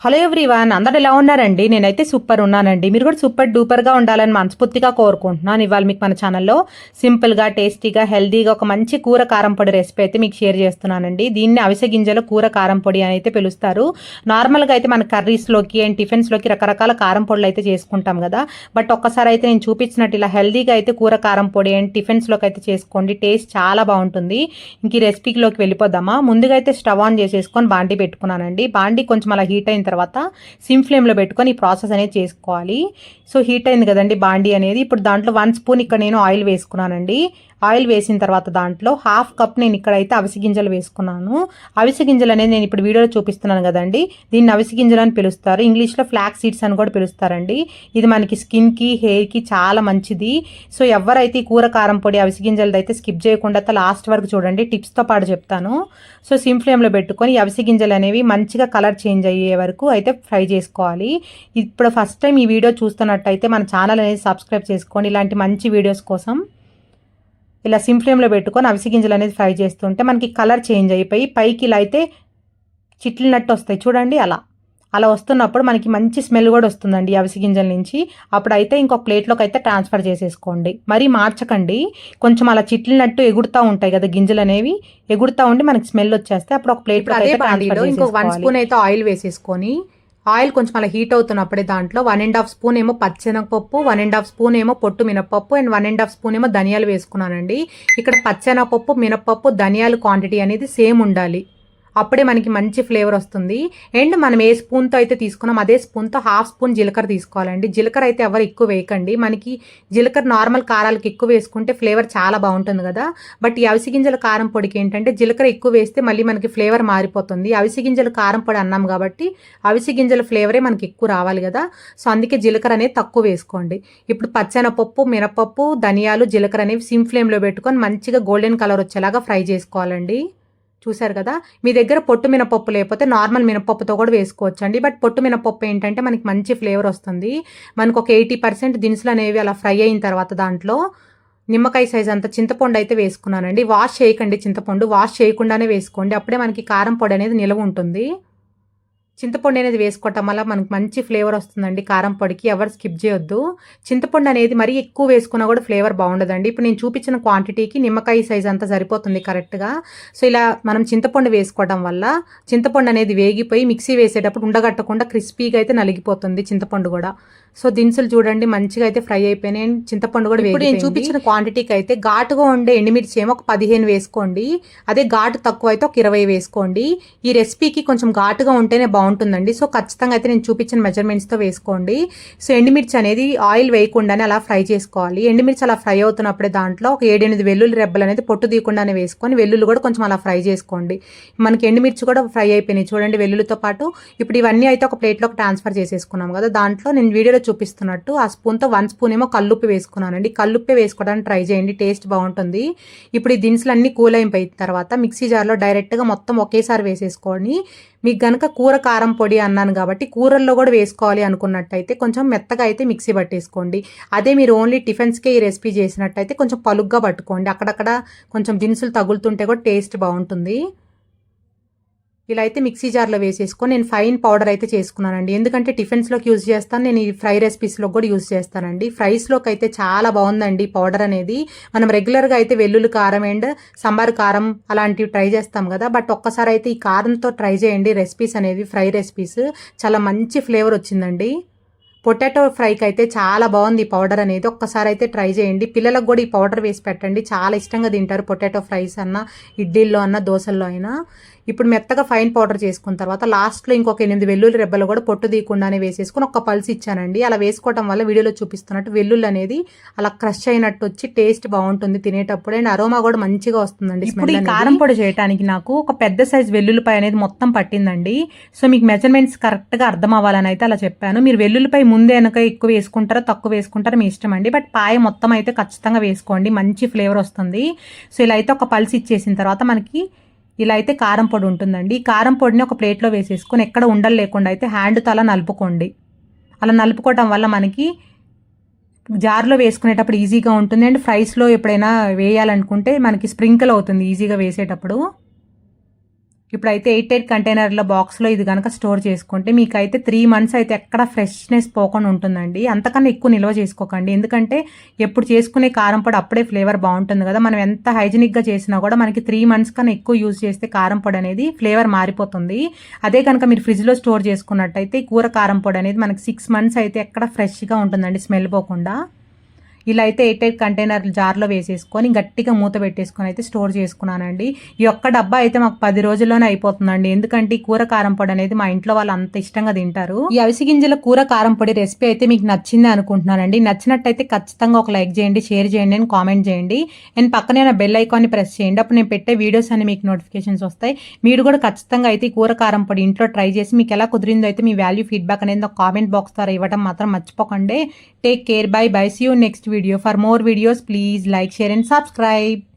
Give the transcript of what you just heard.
Hello everyone, అందరు ఎలా ఉన్నారండి? నేనైతే సూపర్ ఉన్నానండి. మీరు కూడా సూపర్ డూపర్గా ఉండాలని మనస్ఫూర్తిగా కోరుకుంటున్నాను. ఇవాళ మీకు మన ఛానల్లో సింపుల్గా, టేస్టీగా, హెల్దీగా ఒక మంచి కూర కారం పొడి రెసిపీ అయితే మీకు షేర్ చేస్తున్నానండి. దీన్ని అవిసె గింజల కూర కారం పొడి అని అయితే పిలుస్తారు. నార్మల్గా అయితే మన కర్రీస్లోకి అండ్ టిఫిన్స్లోకి రకరకాల కారం పొడులు అయితే చేసుకుంటాం కదా. బట్ ఒక్కసారి అయితే నేను చూపించినట్టు ఇలా హెల్దీగా అయితే కూర కారం పొడి అండ్ టిఫిన్స్లోకి అయితే చేసుకోండి. టేస్ట్ చాలా బాగుంటుంది. ఇంక ఈ రెసిపీలోకి వెళ్ళిపోదామా? ముందుగా అయితే స్టవ్ ఆన్ చేసేసుకొని బాండీ పెట్టుకున్నానండి. బాండీ కొంచెం అలా హీట్ అయిన తర్వాత సిమ్ ఫ్లేమ్లో పెట్టుకొని ఈ ప్రాసెస్ అనేది చేసుకోవాలి. సో హీట్ అయింది కదండి బాండీ అనేది. ఇప్పుడు దాంట్లో 1 స్పూన్ ఇక్కడ నేను ఆయిల్ వేసుకున్నానండి. ఆయిల్ వేసిన తర్వాత దాంట్లో హాఫ్ కప్ నేను ఇక్కడైతే అవిసె గింజలు వేసుకున్నాను. అవిసె గింజలు అనేది నేను ఇప్పుడు వీడియోలో చూపిస్తున్నాను కదండి, దీన్ని అవిసె గింజలు అని పిలుస్తారు. ఇంగ్లీష్లో ఫ్లాక్ సీడ్స్ అని కూడా పిలుస్తారండి. ఇది మనకి స్కిన్కి, హెయిర్కి చాలా మంచిది. సో ఎవరైతే ఈ కూర కారం పొడి అవిసె గింజలది అయితే స్కిప్ చేయకుండా లాస్ట్ వరకు చూడండి, టిప్స్తో పాటు చెప్తాను. సో సిమ్ ఫ్లేమ్లో పెట్టుకొని అవిసె గింజలు అనేవి మంచిగా కలర్ చేంజ్ అయ్యే వరకు అయితే ఫ్రై చేసుకోవాలి. ఇప్పుడు ఫస్ట్ టైం ఈ వీడియో చూస్తున్నట్టయితే మన ఛానల్ అనేది సబ్స్క్రైబ్ చేసుకోండి. ఇలాంటి మంచి వీడియోస్ కోసం ఇలా సిమ్ ఫ్లేమ్లో పెట్టుకొని అవిసె గింజలు అనేది ఫ్రై చేస్తుంటే మనకి కలర్ చేంజ్ అయిపోయి పైకి ఇలా అయితే చిట్లినట్టు వస్తాయి చూడండి. అలా వస్తున్నప్పుడు మనకి మంచి స్మెల్ కూడా వస్తుందండి అవిసె గింజల నుంచి. అప్పుడైతే ఇంకొక ప్లేట్లోకి అయితే ట్రాన్స్ఫర్ చేసేసుకోండి. మరీ మార్చకండి, కొంచెం అలా చిట్లినట్టు ఎగురుతూ ఉంటాయి కదా గింజలు అనేవి, ఎగురుతూ ఉండి మనకి స్మెల్ వచ్చేస్తే అప్పుడు ఒక ప్లేట్లో అయితే ట్రాన్స్ఫర్ చేసేసుకోవాలి. ఇంకొక 1 స్పూన్ అయితే ఆయిల్ వేసేసుకొని ఆయిల్ కొంచెం అలా హీట్ అవుతున్నప్పుడే దాంట్లో 1.5 స్పూన్ ఏమో పచ్చెనగపప్పు, 1.5 స్పూన్ ఏమో పొట్టు మినపప్పు అండ్ 1.5 స్పూన్ ఏమో ధనియాలు వేసుకున్నానండి. ఇక్కడ పచ్చెనగపప్పు, మినపప్పు, ధనియాలు క్వాంటిటీ అనేది సేమ్ ఉండాలి. అప్పుడే మనకి మంచి ఫ్లేవర్ వస్తుంది. అండ్ మనం ఏ స్పూన్తో అయితే తీసుకున్నాం అదే స్పూన్తో హాఫ్ స్పూన్ జీలకర్ర తీసుకోవాలండి. జీలకర్ర అయితే ఎవరు ఎక్కువ వేయకండి. మనకి జీలకర్ర నార్మల్ కారాలకి ఎక్కువ వేసుకుంటే ఫ్లేవర్ చాలా బాగుంటుంది కదా. బట్ ఈ అవిసె గింజల కారం పొడికి ఏంటంటే జీలకర్ర ఎక్కువ వేస్తే మళ్ళీ మనకి ఫ్లేవర్ మారిపోతుంది. అవిసె గింజల కారం పొడి అన్నాం కాబట్టి అవిసె గింజల ఫ్లేవరే మనకి ఎక్కువ రావాలి కదా. సో అందుకే జీలకర్ర అనేది తక్కువ వేసుకోండి. ఇప్పుడు పచ్చెనపప్పు, మినపప్పు, ధనియాలు, జీలకర్ర అనేవి సిమ్ ఫ్లేమ్లో పెట్టుకొని మంచిగా గోల్డెన్ కలర్ వచ్చేలాగా ఫ్రై చేసుకోవాలండి. చూసారు కదా. మీ దగ్గర పొట్టు మినపప్పు లేకపోతే నార్మల్ మినపప్పుతో కూడా వేసుకోవచ్చండి. బట్ పొట్టు మినపప్పు ఏంటంటే మనకి మంచి ఫ్లేవర్ వస్తుంది. మనకు ఒక 80% దినుసులు అనేవి అలా ఫ్రై అయిన తర్వాత దాంట్లో నిమ్మకాయ సైజ్ అంత చింతపండు అయితే వేసుకున్నానండి. వాష్ చేయకండి, చింతపండు వాష్ చేయకుండానే వేసుకోండి. అప్పుడే మనకి కారం పొడి అనేది నిలవ ఉంటుంది. చింతపండు అనేది వేసుకోవటం వల్ల మనకు మంచి ఫ్లేవర్ వస్తుందండి. కారం పొడికి ఎవరు స్కిప్ చేయొద్దు. చింతపండు అనేది మరీ ఎక్కువ వేసుకున్నా కూడా ఫ్లేవర్ బాగుండదండి. ఇప్పుడు నేను చూపించిన క్వాంటిటీకి నిమ్మకాయ సైజ్ అంతా సరిపోతుంది కరెక్ట్గా. సో ఇలా మనం చింతపండు వేసుకోవడం వల్ల చింతపండు అనేది వేగిపోయి మిక్సీ వేసేటప్పుడు ఉండగట్టకుండా క్రిస్పీగా అయితే నలిగిపోతుంది చింతపండు కూడా. సో దినుసులు చూడండి మంచిగా అయితే ఫ్రై అయిపోయినాయి. చింతపండు కూడా ఇప్పుడు నేను చూపించిన క్వాంటిటీకి అయితే ఘాటుగా ఉండే ఎండుమిర్చి ఏమో ఒక 15 వేసుకోండి. అదే ఘాటు తక్కువ అయితే ఒక 20 వేసుకోండి. ఈ రెసిపీకి కొంచెం ఘాటుగా ఉంటేనే బాగుంటుందండి. సో ఖచ్చితంగా అయితే నేను చూపించిన మెజర్మెంట్స్తో వేసుకోండి. సో ఎండుమిర్చి అనేది ఆయిల్ వేయకుండానే అలా ఫ్రై చేసుకోవాలి. ఎండుమిర్చి అలా ఫ్రై అవుతున్నప్పుడే దాంట్లో ఒక 7-8 వెల్లుల్లి రెబ్బలు అనేది పొట్టు తీయకుండానే వేసుకొని వెల్లుల్లి కూడా కొంచెం అలా ఫ్రై చేసుకోండి. మనకి ఎండుమిర్చి కూడా ఫ్రై అయిపోయినాయి చూడండి వెల్లుల్లితో పాటు. ఇప్పుడు ఇవన్నీ అయితే ఒక ప్లేట్లోకి ట్రాన్స్ఫర్ చేసేసుకున్నాం కదా. దాంట్లో నేను వీడియోలో చూపిస్తున్నట్టు ఆ స్పూన్తో 1 స్పూన్ ఏమో కల్లుప్పు వేసుకున్నానండి. కల్లుప్పే వేసుకోవడానికి ట్రై చేయండి, టేస్ట్ బాగుంటుంది. ఇప్పుడు ఈ దినుసులన్నీ కూల్ అయిపోయిన తర్వాత మిక్సీ జార్లో డైరెక్ట్గా మొత్తం ఒకేసారి వేసేసుకొని, మీకు గనక కూర కారం పొడి అన్నాను కాబట్టి కూరల్లో కూడా వేసుకోవాలి అనుకున్నట్టయితే కొంచెం మెత్తగా అయితే మిక్సీ పట్టేసుకోండి. అదే మీరు ఓన్లీ టిఫిన్స్కే ఈ రెసిపీ చేసినట్టయితే కొంచెం పలుగ్గా పట్టుకోండి. అక్కడక్కడ కొంచెం దినుసులు తగులుతుంటే కూడా టేస్ట్ బాగుంటుంది. ఇలా అయితే మిక్సీ జార్లో వేసేసుకొని నేను ఫైన్ పౌడర్ అయితే చేసుకున్నానండి. ఎందుకంటే టిఫిన్స్లోకి యూజ్ చేస్తాను, నేను ఈ ఫ్రై రెసిపీస్లో కూడా యూజ్ చేస్తానండి. ఫ్రైస్లోకి అయితే చాలా బాగుందండి పౌడర్ అనేది. మనం రెగ్యులర్గా అయితే వెల్లుల్లి కారం అండ్ సాంబార్ కారం అలాంటివి ట్రై చేస్తాం కదా. బట్ ఒక్కసారి అయితే ఈ కారంతో ట్రై చేయండి రెసిపీస్ అనేవి. ఫ్రై రెసిపీస్ చాలా మంచి ఫ్లేవర్ వచ్చిందండి. పొటాటో ఫ్రైకి అయితే చాలా బాగుంది ఈ పౌడర్ అనేది. ఒక్కసారి అయితే ట్రై చేయండి. పిల్లలకు కూడా ఈ పౌడర్ వేసి పెట్టండి, చాలా ఇష్టంగా తింటారు. పొటాటో ఫ్రైస్ అన్న, ఇడ్లీల్లో అన్న, దోశల్లో అయినా. ఇప్పుడు మెత్తగా ఫైన్ పౌడర్ చేసుకున్న తర్వాత లాస్ట్లో ఇంకొక 8 వెల్లుల్లి రెబ్బలు కూడా పొట్టు తీయకుండానే వేసేసుకుని ఒక పల్స్ ఇచ్చానండి. అలా వేసుకోవడం వల్ల వీడియోలో చూపిస్తున్నట్టు వెల్లుల్లి అనేది అలా క్రష్ అయినట్టు వచ్చి టేస్ట్ బాగుంటుంది తినేటప్పుడు. అండ్ అరోమా కూడా మంచిగా వస్తుందండి. ఇప్పుడు ఈ కారం పొడి చేయడానికి నాకు ఒక పెద్ద సైజ్ వెల్లుల్లిపాయ అనేది మొత్తం పట్టిందండి. సో మీకు మెజర్మెంట్స్ కరెక్ట్గా అర్థం అవ్వాలని అయితే అలా చెప్పాను. మీరు వెల్లుల్లిపాయ ముందే వెనక ఎక్కువ వేసుకుంటారో తక్కువ వేసుకుంటారో మీ ఇష్టం అండి. బట్ పాయ మొత్తం అయితే ఖచ్చితంగా వేసుకోండి, మంచి ఫ్లేవర్ వస్తుంది. సో ఇలా అయితే ఒక పల్స్ ఇచ్చేసిన తర్వాత మనకి ఇలా అయితే కారం పొడి ఉంటుందండి. ఈ కారం పొడిని ఒక ప్లేట్లో వేసేసుకొని ఎక్కడ ఉండలు లేకుండా అయితే హ్యాండ్తో అలా నలుపుకోండి. అలా నలుపుకోవటం వల్ల మనకి జార్లో వేసుకునేటప్పుడు ఈజీగా ఉంటుంది. అండ్ ఫ్రైస్లో ఎప్పుడైనా వేయాలనుకుంటే మనకి స్ప్రింకిల్ అవుతుంది ఈజీగా వేసేటప్పుడు. ఇప్పుడైతే 8 కంటైనర్ల బాక్స్లో ఇది కనుక స్టోర్ చేసుకుంటే మీకైతే 3 months అయితే ఎక్కడ ఫ్రెష్నెస్ పోకుండా ఉంటుందండి. అంతకన్నా ఎక్కువ నిల్వ చేసుకోకండి, ఎందుకంటే ఎప్పుడు చేసుకునే కారం పొడి అప్పుడే ఫ్లేవర్ బాగుంటుంది కదా. మనం ఎంత హైజీనిక్గా చేసినా కూడా మనకి 3 months కన్నా ఎక్కువ యూజ్ చేస్తే కారం పొడి అనేది ఫ్లేవర్ మారిపోతుంది. అదే కనుక మీరు ఫ్రిడ్జ్లో స్టోర్ చేసుకున్నట్టయితే ఈ కూర కారం పొడి అనేది మనకి 6 months అయితే ఎక్కడ ఫ్రెష్గా ఉంటుందండి, స్మెల్ పోకుండా. ఇలా అయితే 8 కంటైనర్లు జార్లో వేసేసుకొని గట్టిగా మూత పెట్టేసుకొని అయితే స్టోర్ చేసుకున్నానండి. ఈ ఒక్క డబ్బా అయితే మాకు 10 రోజుల్లోనే అయిపోతుందండి, ఎందుకంటే ఈ కూర కారం పొడి అనేది మా ఇంట్లో వాళ్ళు అంత ఇష్టంగా తింటారు. ఈ అవిసి గింజల కూర కారం పొడి రెసిపీ అయితే మీకు నచ్చింది అనుకుంటున్నానండి. నచ్చినట్టయితే ఖచ్చితంగా ఒక లైక్ చేయండి, షేర్ చేయండి అండ్ కామెంట్ చేయండి. అండ్ పక్కనే ఉన్న బెల్ ఐకాన్ని ప్రెస్ చేయండి, అప్పుడు నేను పెట్టే వీడియోస్ అన్ని మీకు నోటిఫికేషన్స్ వస్తాయి. మీరు కూడా ఖచ్చితంగా అయితే ఈ కూర కారం పొడి ఇంట్లో ట్రై చేసి మీకు ఎలా కుదిరిందో అయితే మీ వాల్యూ ఫీడ్బ్యాక్ అనేది ఒక కామెంట్ బాక్స్ ద్వారా ఇవ్వడం మాత్రం మర్చిపోకండి. Take care. Bye bye. See you next video. For more videos, please like, share and subscribe.